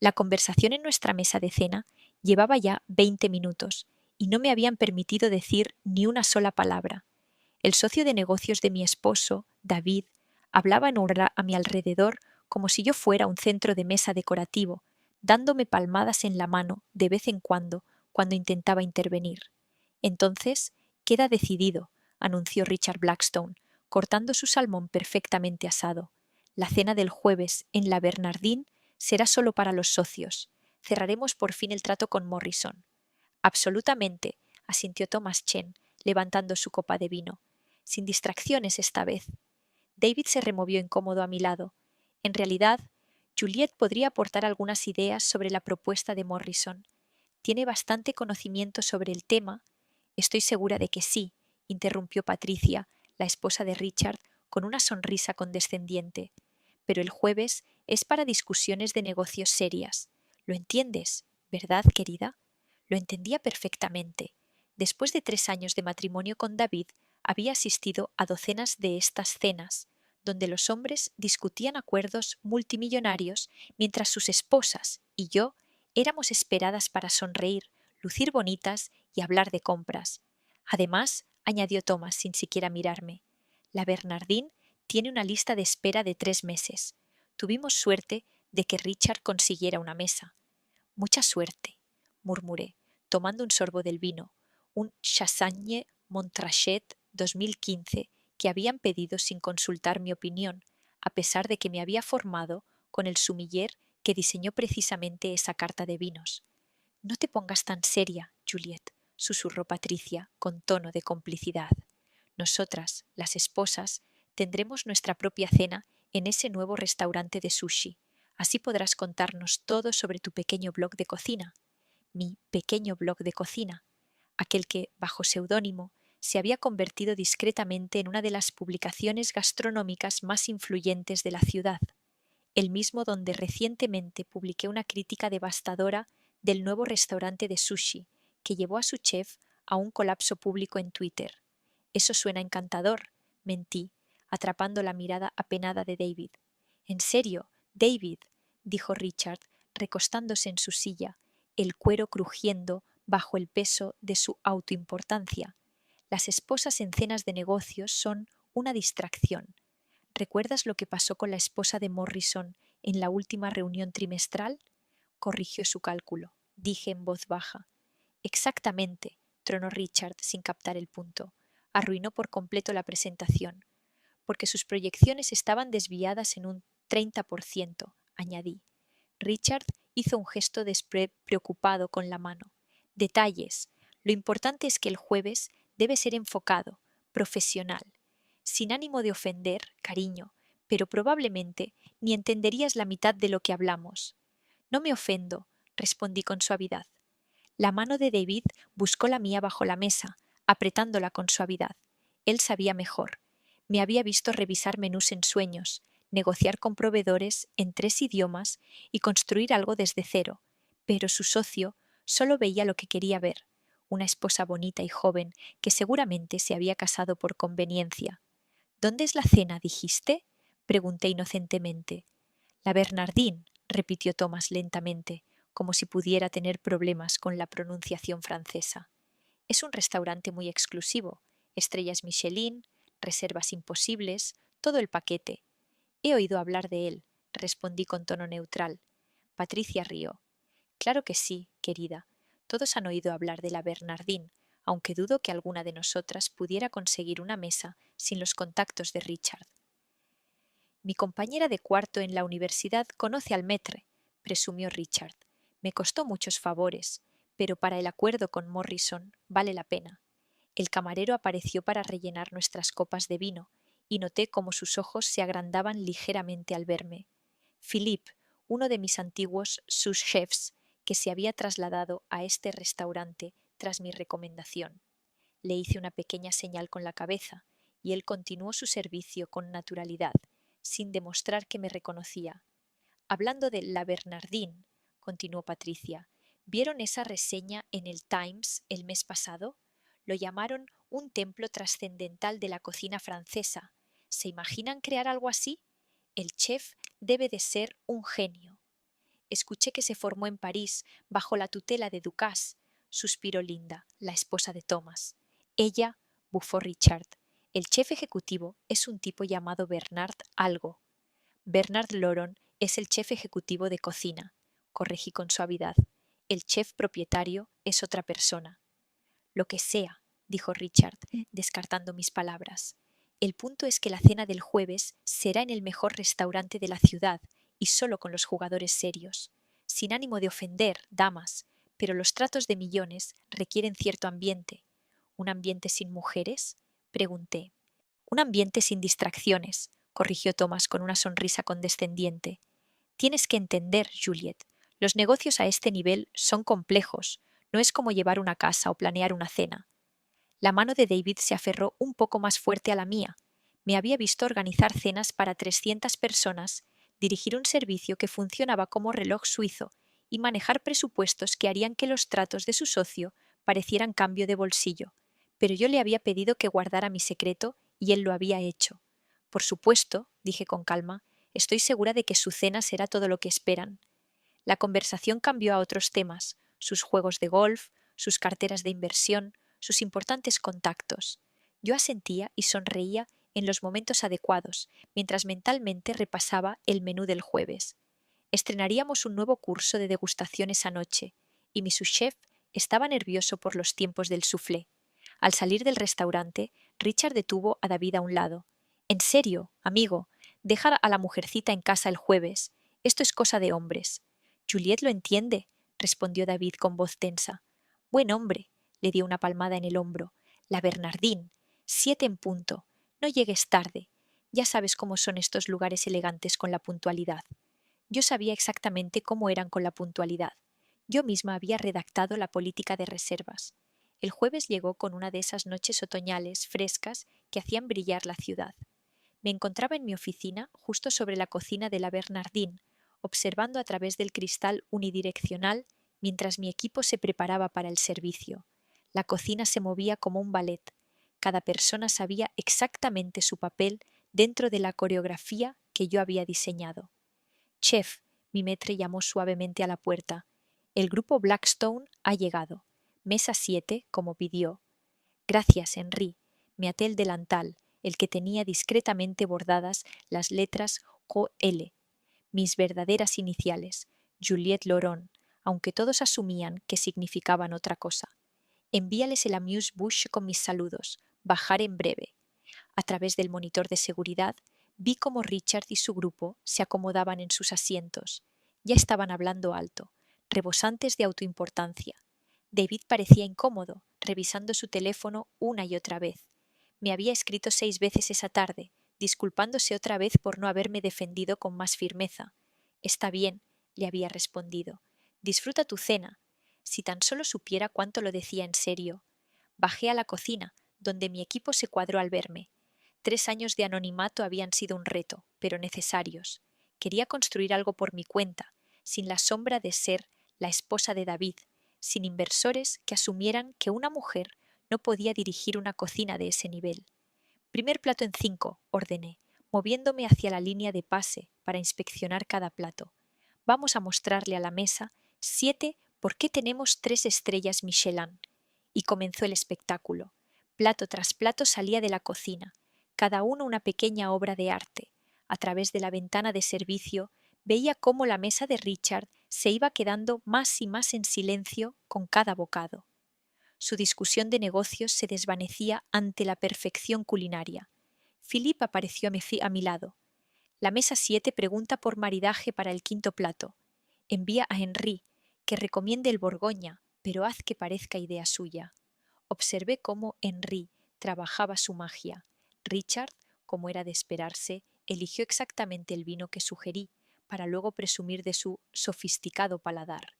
La conversación en nuestra mesa de cena llevaba ya 20 minutos y no me habían permitido decir ni una sola palabra. El socio de negocios de mi esposo, David, hablaba a mi alrededor como si yo fuera un centro de mesa decorativo, dándome palmadas en la mano de vez en cuando intentaba intervenir. Entonces, queda decidido, anunció Richard Blackstone, cortando su salmón perfectamente asado. La cena del jueves en la Bernardine será solo para los socios. Cerraremos por fin el trato con Morrison. Absolutamente, asintió Thomas Chen, levantando su copa de vino. Sin distracciones esta vez. David se removió incómodo a mi lado. En realidad, Juliet podría aportar algunas ideas sobre la propuesta de Morrison. ¿Tiene bastante conocimiento sobre el tema? Estoy segura de que sí, interrumpió Patricia, la esposa de Richard, con una sonrisa condescendiente. Pero el jueves es para discusiones de negocios serias. ¿Lo entiendes, verdad, querida? Lo entendía perfectamente. Después de 3 años de matrimonio con David, había asistido a docenas de estas cenas, donde los hombres discutían acuerdos multimillonarios mientras sus esposas y yo éramos esperadas para sonreír, lucir bonitas y hablar de compras. Además, añadió Thomas sin siquiera mirarme, la Bernardine tiene una lista de espera de 3 meses. Tuvimos suerte de que Richard consiguiera una mesa. Mucha suerte, murmuré, tomando un sorbo del vino, un Chassagne Montrachet 2015 que habían pedido sin consultar mi opinión, a pesar de que me había formado con el sumiller que diseñó precisamente esa carta de vinos. No te pongas tan seria, Juliet, susurró Patricia con tono de complicidad. Nosotras, las esposas, tendremos nuestra propia cena en ese nuevo restaurante de sushi. Así podrás contarnos todo sobre tu pequeño blog de cocina. Mi pequeño blog de cocina, aquel que, bajo seudónimo, se había convertido discretamente en una de las publicaciones gastronómicas más influyentes de la ciudad, el mismo donde recientemente publiqué una crítica devastadora del nuevo restaurante de sushi, que llevó a su chef a un colapso público en Twitter. Eso suena encantador, mentí, atrapando la mirada apenada de David. En serio, David, dijo Richard, recostándose en su silla, el cuero crujiendo bajo el peso de su autoimportancia. Las esposas en cenas de negocios son una distracción. ¿Recuerdas lo que pasó con la esposa de Morrison en la última reunión trimestral? Corrigió su cálculo. Dije en voz baja. Exactamente, tronó Richard sin captar el punto. Arruinó por completo la presentación, porque sus proyecciones estaban desviadas en un 30%, añadí. Richard hizo un gesto despreocupado con la mano. Detalles. Lo importante es que el jueves debe ser enfocado, profesional, sin ánimo de ofender, cariño, pero probablemente ni entenderías la mitad de lo que hablamos. No me ofendo, respondí con suavidad. La mano de David buscó la mía bajo la mesa, apretándola con suavidad. Él sabía mejor. Me había visto revisar menús en sueños, negociar con proveedores en 3 idiomas y construir algo desde cero, pero su socio solo veía lo que quería ver, una esposa bonita y joven que seguramente se había casado por conveniencia. ¿Dónde es la cena, dijiste? Pregunté inocentemente. La Bernardine, repitió Thomas lentamente, como si pudiera tener problemas con la pronunciación francesa. Es un restaurante muy exclusivo, estrellas Michelin, reservas imposibles, todo el paquete. He oído hablar de él, respondí con tono neutral. Patricia rió. Claro que sí, querida. Todos han oído hablar de la Bernardine, aunque dudo que alguna de nosotras pudiera conseguir una mesa sin los contactos de Richard. Mi compañera de cuarto en la universidad conoce al maître, presumió Richard. Me costó muchos favores, pero para el acuerdo con Morrison vale la pena. El camarero apareció para rellenar nuestras copas de vino, y noté cómo sus ojos se agrandaban ligeramente al verme. Philippe, uno de mis antiguos sous-chefs, que se había trasladado a este restaurante tras mi recomendación. Le hice una pequeña señal con la cabeza, y él continuó su servicio con naturalidad, sin demostrar que me reconocía. Hablando de la Bernardine, continuó Patricia, ¿vieron esa reseña en el Times el mes pasado? Lo llamaron un templo trascendental de la cocina francesa. ¿Se imaginan crear algo así? El chef debe de ser un genio. escuché que se formó en París bajo la tutela de Ducasse, suspiró Linda, la esposa de Thomas. Ella, bufó Richard. El chef ejecutivo es un tipo llamado Bernard algo. Bernard Loron es el chef ejecutivo de cocina, corregí con suavidad. El chef propietario es otra persona. Lo que sea, dijo Richard, descartando mis palabras. El punto es que la cena del jueves será en el mejor restaurante de la ciudad y solo con los jugadores serios. Sin ánimo de ofender, damas, pero los tratos de millones requieren cierto ambiente. ¿Un ambiente sin mujeres? Pregunté. Un ambiente sin distracciones, corrigió Thomas con una sonrisa condescendiente. Tienes que entender, Juliet, los negocios a este nivel son complejos. No es como llevar una casa o planear una cena. La mano de David se aferró un poco más fuerte a la mía. Me había visto organizar cenas para 300 personas, dirigir un servicio que funcionaba como reloj suizo y manejar presupuestos que harían que los tratos de su socio parecieran cambio de bolsillo. Pero yo le había pedido que guardara mi secreto y él lo había hecho. Por supuesto, dije con calma, estoy segura de que su cena será todo lo que esperan. La conversación cambió a otros temas, sus juegos de golf, sus carteras de inversión, sus importantes contactos. Yo asentía y sonreía en los momentos adecuados, mientras mentalmente repasaba el menú del jueves. Estrenaríamos un nuevo curso de degustación esa noche, y mi sous-chef estaba nervioso por los tiempos del soufflé. Al salir del restaurante, Richard detuvo a David a un lado. En serio, amigo, deja a la mujercita en casa el jueves. Esto es cosa de hombres. Juliet lo entiende, respondió David con voz tensa. Buen hombre, le dio una palmada en el hombro. La Bernardín. 7 en punto. No llegues tarde. Ya sabes cómo son estos lugares elegantes con la puntualidad. Yo sabía exactamente cómo eran con la puntualidad. Yo misma había redactado la política de reservas. El jueves llegó con una de esas noches otoñales frescas que hacían brillar la ciudad. Me encontraba en mi oficina, justo sobre la cocina de la Bernardín, observando a través del cristal unidireccional mientras mi equipo se preparaba para el servicio. La cocina se movía como un ballet. Cada persona sabía exactamente su papel dentro de la coreografía que yo había diseñado. Chef, mi maître llamó suavemente a la puerta. El grupo Blackstone ha llegado. Mesa 7, como pidió. Gracias, Henry. Me até el delantal, el que tenía discretamente bordadas las letras OL, mis verdaderas iniciales, Juliette Loron, aunque todos asumían que significaban otra cosa. Envíales el amuse-bouche con mis saludos. Bajaré en breve. A través del monitor de seguridad, vi cómo Richard y su grupo se acomodaban en sus asientos. Ya estaban hablando alto, rebosantes de autoimportancia. David parecía incómodo, revisando su teléfono una y otra vez. Me había escrito 6 veces esa tarde, disculpándose otra vez por no haberme defendido con más firmeza. Está bien, le había respondido. Disfruta tu cena. Si tan solo supiera cuánto lo decía en serio. Bajé a la cocina, donde mi equipo se cuadró al verme. 3 años de anonimato habían sido un reto, pero necesarios. Quería construir algo por mi cuenta, sin la sombra de ser la esposa de David, sin inversores que asumieran que una mujer no podía dirigir una cocina de ese nivel. Primer plato en 5, ordené, moviéndome hacia la línea de pase para inspeccionar cada plato. Vamos a mostrarle a la mesa 7 por qué tenemos 3 estrellas Michelin. Y comenzó el espectáculo. Plato tras plato salía de la cocina, cada uno una pequeña obra de arte. A través de la ventana de servicio veía cómo la mesa de Richard se iba quedando más y más en silencio con cada bocado. Su discusión de negocios se desvanecía ante la perfección culinaria. Philip apareció a mi lado. La mesa 7 pregunta por maridaje para el 5.º plato. Envía a Henry, que recomiende el Borgoña, pero haz que parezca idea suya. Observé cómo Henry trabajaba su magia. Richard, como era de esperarse, eligió exactamente el vino que sugerí, para luego presumir de su sofisticado paladar.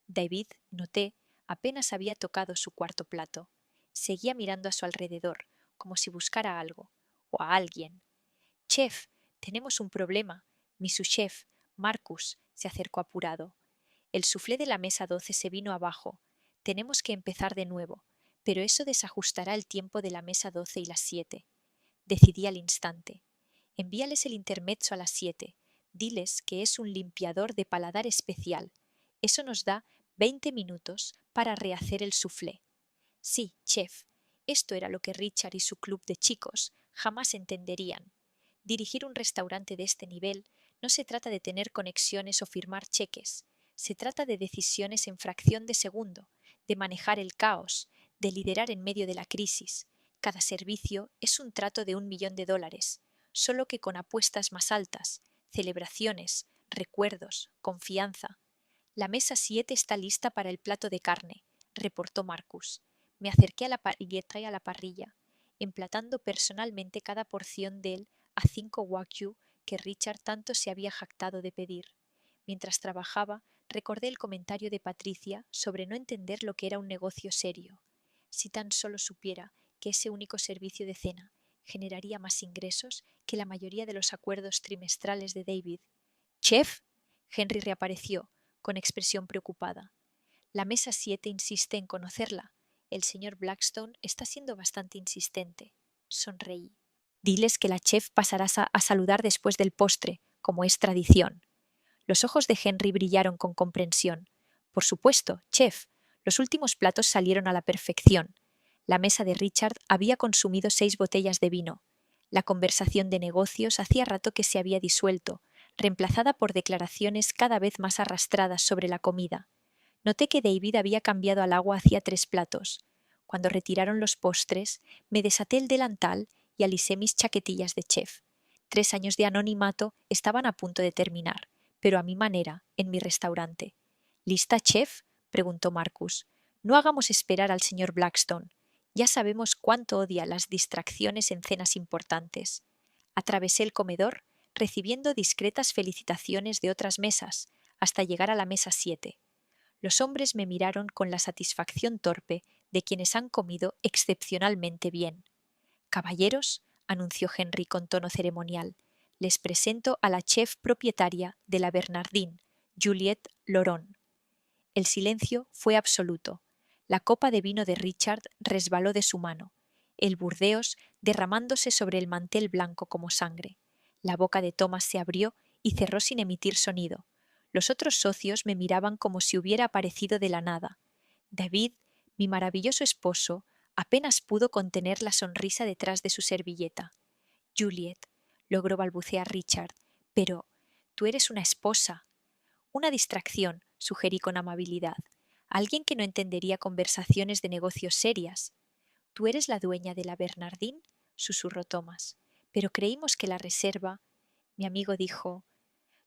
David, noté, apenas había tocado su 4.º plato. Seguía mirando a su alrededor, como si buscara algo, o a alguien. Chef, tenemos un problema. Mi sous-chef, Marcus, se acercó apurado. El soufflé de la mesa 12 se vino abajo. Tenemos que empezar de nuevo, pero eso desajustará el tiempo de la mesa 12 y las 7. Decidí al instante. Envíales el intermezzo a las 7. Diles que es un limpiador de paladar especial. Eso nos da 20 minutos para rehacer el soufflé. Sí, chef, esto era lo que Richard y su club de chicos jamás entenderían. Dirigir un restaurante de este nivel no se trata de tener conexiones o firmar cheques. Se trata de decisiones en fracción de segundo, de manejar el caos, de liderar en medio de la crisis. Cada servicio es un trato de $1.000.000, solo que con apuestas más altas, celebraciones, recuerdos, confianza. La mesa 7 está lista para el plato de carne, reportó Marcus. Me acerqué a la palilleta y a la parrilla, emplatando personalmente cada porción del A5 Wagyu que Richard tanto se había jactado de pedir. Mientras trabajaba, recordé el comentario de Patricia sobre no entender lo que era un negocio serio. Si tan solo supiera que ese único servicio de cena generaría más ingresos que la mayoría de los acuerdos trimestrales de David. —¡Chef! Henry reapareció, con expresión preocupada. La mesa 7 insiste en conocerla. El señor Blackstone está siendo bastante insistente. Sonreí. Diles que la chef pasará a saludar después del postre, como es tradición. Los ojos de Henry brillaron con comprensión. Por supuesto, chef. Los últimos platos salieron a la perfección. La mesa de Richard había consumido 6 botellas de vino. La conversación de negocios hacía rato que se había disuelto, reemplazada por declaraciones cada vez más arrastradas sobre la comida. Noté que David había cambiado al agua hacía 3 platos. Cuando retiraron los postres, me desaté el delantal y alisé mis chaquetillas de chef. 3 años de anonimato estaban a punto de terminar, pero a mi manera, en mi restaurante. ¿Lista, chef?, preguntó Marcus. No hagamos esperar al señor Blackstone. Ya sabemos cuánto odia las distracciones en cenas importantes. Atravesé el comedor, recibiendo discretas felicitaciones de otras mesas, hasta llegar a la mesa 7. Los hombres me miraron con la satisfacción torpe de quienes han comido excepcionalmente bien. Caballeros, anunció Henry con tono ceremonial, les presento a la chef propietaria de la Bernardine, Juliette Loron. El silencio fue absoluto. La copa de vino de Richard resbaló de su mano, el Burdeos derramándose sobre el mantel blanco como sangre. La boca de Thomas se abrió y cerró sin emitir sonido. Los otros socios me miraban como si hubiera aparecido de la nada. David, mi maravilloso esposo, apenas pudo contener la sonrisa detrás de su servilleta. Juliet, logró balbucear Richard, pero tú eres una esposa. Una distracción, sugerí con amabilidad. Alguien que no entendería conversaciones de negocios serias. ¿Tú eres la dueña de la Bernardine?, susurró Thomas. Pero creímos que la reserva. Mi amigo dijo.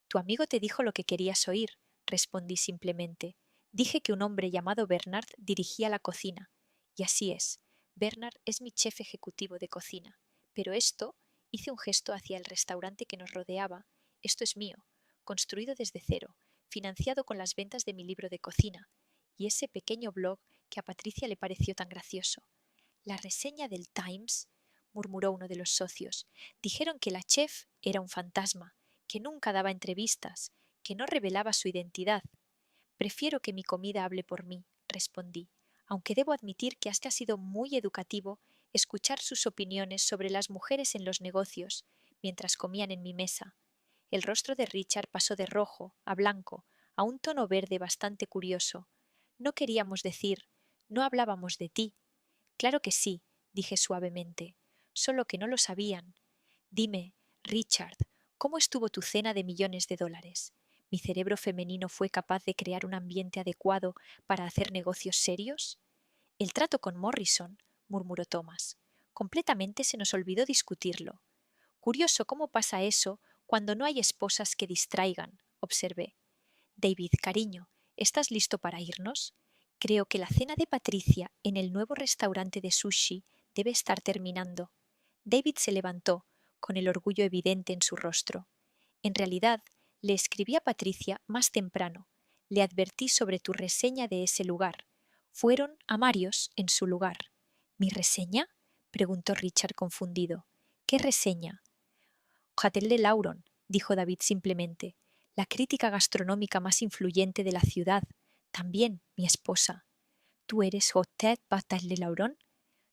Tu amigo te dijo lo que querías oír, respondí simplemente. Dije que un hombre llamado Bernard dirigía la cocina. Y así es. Bernard es mi chef ejecutivo de cocina. Pero esto, hice un gesto hacia el restaurante que nos rodeaba, esto es mío, construido desde cero, financiado con las ventas de mi libro de cocina, y ese pequeño blog que a Patricia le pareció tan gracioso. La reseña del Times, murmuró uno de los socios, dijeron que la chef era un fantasma, que nunca daba entrevistas, que no revelaba su identidad. Prefiero que mi comida hable por mí, respondí, aunque debo admitir que hasta ha sido muy educativo escuchar sus opiniones sobre las mujeres en los negocios mientras comían en mi mesa. El rostro de Richard pasó de rojo a blanco, a un tono verde bastante curioso. No queríamos decir, no hablábamos de ti. Claro que sí, dije suavemente, solo que no lo sabían. Dime, Richard, ¿cómo estuvo tu cena de $1.000.000? ¿Mi cerebro femenino fue capaz de crear un ambiente adecuado para hacer negocios serios? El trato con Morrison, murmuró Thomas. Completamente se nos olvidó discutirlo. Curioso cómo pasa eso cuando no hay esposas que distraigan, observé. David, cariño, ¿estás listo para irnos? Creo que la cena de Patricia en el nuevo restaurante de sushi debe estar terminando. David se levantó, con el orgullo evidente en su rostro. En realidad, le escribí a Patricia más temprano. Le advertí sobre tu reseña de ese lugar. Fueron a Marios en su lugar. ¿Mi reseña?, preguntó Richard confundido. ¿Qué reseña? Hotel de Lauron, dijo David simplemente. La crítica gastronómica más influyente de la ciudad. También mi esposa. ¿Tú eres Hotel de Lauron?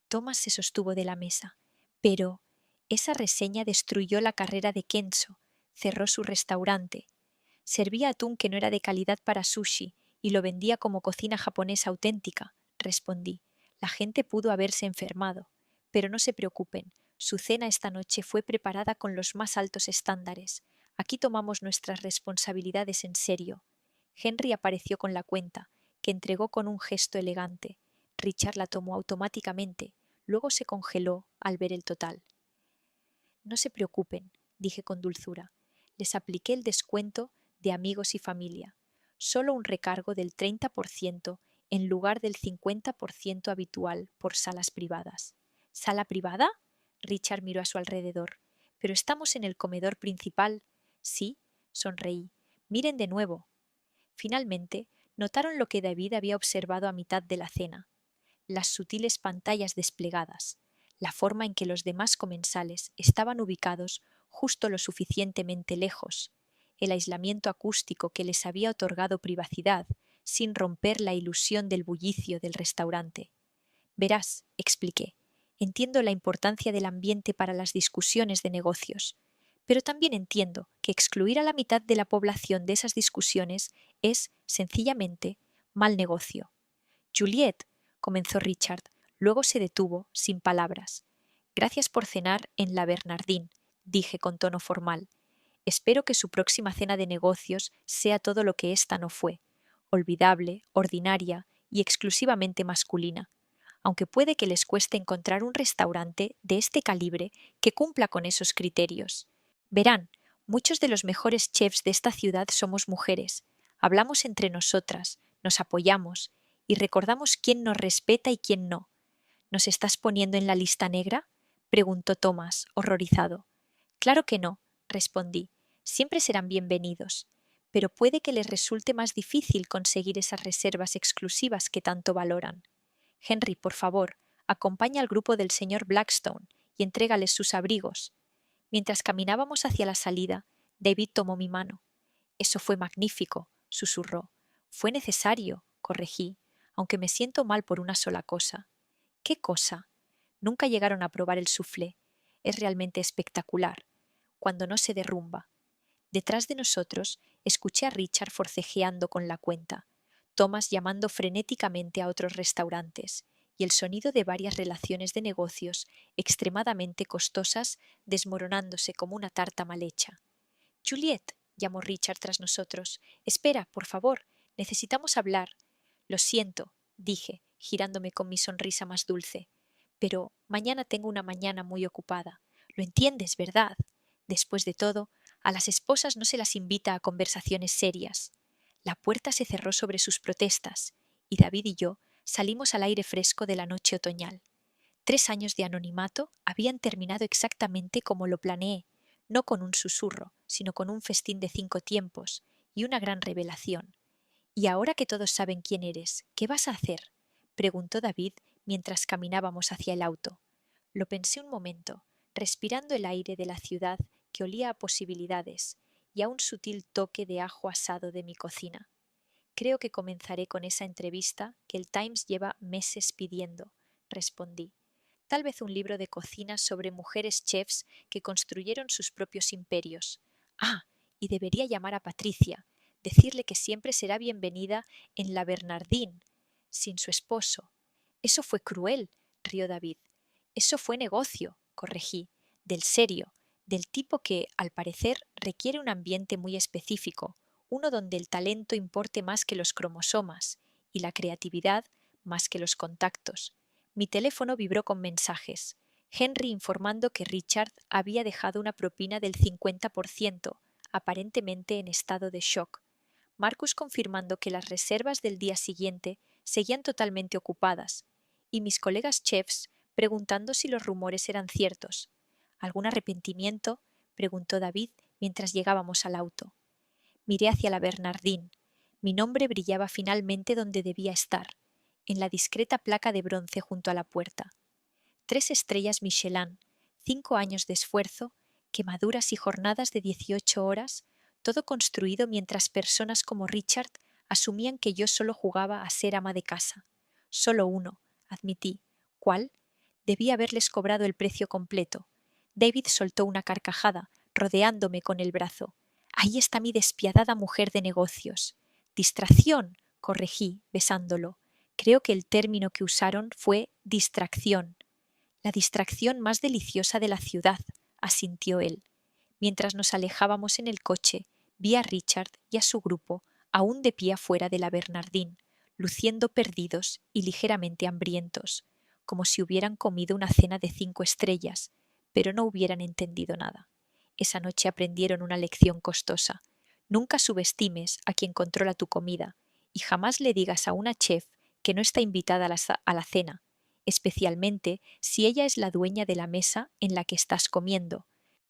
Thomas se sostuvo de la mesa. Pero esa reseña destruyó la carrera de Kenzo. Cerró su restaurante. Servía atún que no era de calidad para sushi y lo vendía como cocina japonesa auténtica, respondí. La gente pudo haberse enfermado. Pero no se preocupen, su cena esta noche fue preparada con los más altos estándares. Aquí tomamos nuestras responsabilidades en serio. Henry apareció con la cuenta, que entregó con un gesto elegante. Richard la tomó automáticamente, luego se congeló al ver el total. No se preocupen, dije con dulzura. Les apliqué el descuento de amigos y familia. Solo un recargo del 30% en lugar del 50% habitual por salas privadas. ¿Sala privada? Richard miró a su alrededor. Pero estamos en el comedor principal. Sí, sonreí. Miren de nuevo. Finalmente, notaron lo que David había observado a mitad de la cena. Las sutiles pantallas desplegadas, la forma en que los demás comensales estaban ubicados justo lo suficientemente lejos, el aislamiento acústico que les había otorgado privacidad sin romper la ilusión del bullicio del restaurante. Verás, expliqué, entiendo la importancia del ambiente para las discusiones de negocios, pero también entiendo que excluir a la mitad de la población de esas discusiones es, sencillamente, mal negocio. Juliet, comenzó Richard, luego se detuvo, sin palabras. Gracias por cenar en la Bernardine, dije con tono formal. Espero que su próxima cena de negocios sea todo lo que ésta no fue, olvidable, ordinaria y exclusivamente masculina, aunque puede que les cueste encontrar un restaurante de este calibre que cumpla con esos criterios. Verán, muchos de los mejores chefs de esta ciudad somos mujeres. Hablamos entre nosotras, nos apoyamos y recordamos quién nos respeta y quién no. ¿Nos estás poniendo en la lista negra? Preguntó Thomas, horrorizado. Claro que no, respondí. Siempre serán bienvenidos. Pero puede que les resulte más difícil conseguir esas reservas exclusivas que tanto valoran. Henry, por favor, acompaña al grupo del señor Blackstone y entrégales sus abrigos. Mientras caminábamos hacia la salida, David tomó mi mano. Eso fue magnífico, susurró. Fue necesario, corregí, aunque me siento mal por una sola cosa. ¿Qué cosa? Nunca llegaron a probar el soufflé. Es realmente espectacular, cuando no se derrumba. Detrás de nosotros escuché a Richard forcejeando con la cuenta, Thomas llamando frenéticamente a otros restaurantes, y el sonido de varias relaciones de negocios extremadamente costosas desmoronándose como una tarta mal hecha. Juliet, llamó Richard tras nosotros. Espera, por favor, necesitamos hablar. Lo siento, dije, girándome con mi sonrisa más dulce, pero mañana tengo una mañana muy ocupada. Lo entiendes, ¿verdad? Después de todo, a las esposas no se las invita a conversaciones serias. La puerta se cerró sobre sus protestas, y David y yo salimos al aire fresco de la noche otoñal. 3 años de anonimato habían terminado exactamente como lo planeé, no con un susurro, sino con un festín de 5 tiempos y una gran revelación. «Y ahora que todos saben quién eres, ¿qué vas a hacer?», preguntó David mientras caminábamos hacia el auto. Lo pensé un momento, respirando el aire de la ciudad que olía a posibilidades y a un sutil toque de ajo asado de mi cocina. Creo que comenzaré con esa entrevista que el Times lleva meses pidiendo, respondí. Tal vez un libro de cocina sobre mujeres chefs que construyeron sus propios imperios. Ah, y debería llamar a Patricia, decirle que siempre será bienvenida en la Bernardine, sin su esposo. Eso fue cruel, rió David. Eso fue negocio, corregí, del serio, del tipo que, al parecer, requiere un ambiente muy específico, uno donde el talento importe más que los cromosomas y la creatividad más que los contactos. Mi teléfono vibró con mensajes. Henry informando que Richard había dejado una propina del 50%, aparentemente en estado de shock. Marcus confirmando que las reservas del día siguiente seguían totalmente ocupadas, y mis colegas chefs preguntando si los rumores eran ciertos. ¿Algún arrepentimiento?, preguntó David mientras llegábamos al auto. Miré hacia la Bernardine. Mi nombre brillaba finalmente donde debía estar, en la discreta placa de bronce junto a la puerta. 3 estrellas Michelin, 5 años de esfuerzo, quemaduras y jornadas de 18 horas, todo construido mientras personas como Richard asumían que yo solo jugaba a ser ama de casa. Solo uno, admití. ¿Cuál? Debí haberles cobrado el precio completo. David soltó una carcajada, rodeándome con el brazo. Ahí está mi despiadada mujer de negocios. Distracción, corregí, besándolo. Creo que el término que usaron fue distracción. La distracción más deliciosa de la ciudad, asintió él. Mientras nos alejábamos en el coche, vi a Richard y a su grupo aún de pie afuera de la Bernardín, luciendo perdidos y ligeramente hambrientos, como si hubieran comido una cena de 5 estrellas, pero no hubieran entendido nada. Esa noche aprendieron una lección costosa. Nunca subestimes a quien controla tu comida y jamás le digas a una chef que no está invitada a la cena, especialmente si ella es la dueña de la mesa en la que estás comiendo,